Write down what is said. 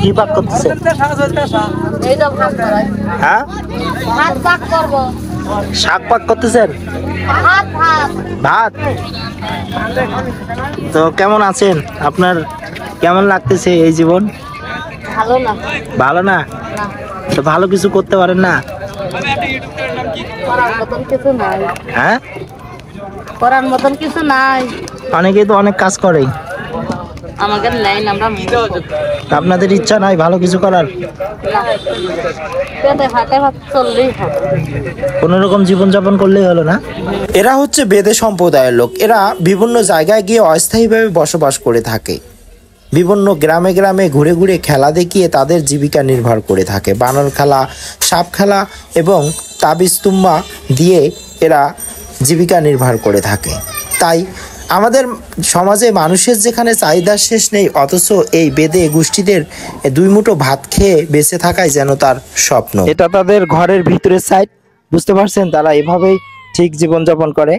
কি পাক করতেছেন? হ্যাঁ, শাক পাক করতেছেন? ভাত। তো কেমন আছেন? আপনার কেমন লাগতেছে এই জীবন? ভালো না। ভালো না? তো ভালো কিছু করতে পারেন না? করার মতন কিছু নাই। হ্যাঁ, করার মতন কিছু নাই। অনেকেই তো অনেক কাজ করে। আমাদের নাই না, আমরা আপনাদের ইচ্ছা নাই ভালো কিছু করার? পেটে ভাতে ভাত চললেই হবে। কোন রকম জীবন যাপন করলেই হলো না? এরা হচ্ছে বেদে সম্প্রদায়ের লোক। এরা বিভিন্ন জায়গায় গিয়ে অস্থায়ীভাবে বসবাস করে থাকে। বিভিন্ন গ্রামে গ্রামে ঘুরে ঘুরে খেলা দেখিয়ে তাদের জীবিকা নির্ভর করে থাকে। বানর খেলা, সাপ খেলা এবং তাবিজ তুম্বা দিয়ে এরা জীবিকা নির্ভর করে থাকে। তাই আমাদের সমাজে মানুষের যেখানে চাহিদার শেষ নেই, অথচ এই বেদে গোষ্ঠীদের দুই মুঠো ভাত খেয়ে বেঁচে থাকাই যেন তার স্বপ্ন। এটা তাদের ঘরের ভিতরের সাইড, বুঝতে পারছেন? তারা এভাবেই ঠিক জীবন যাপন করে।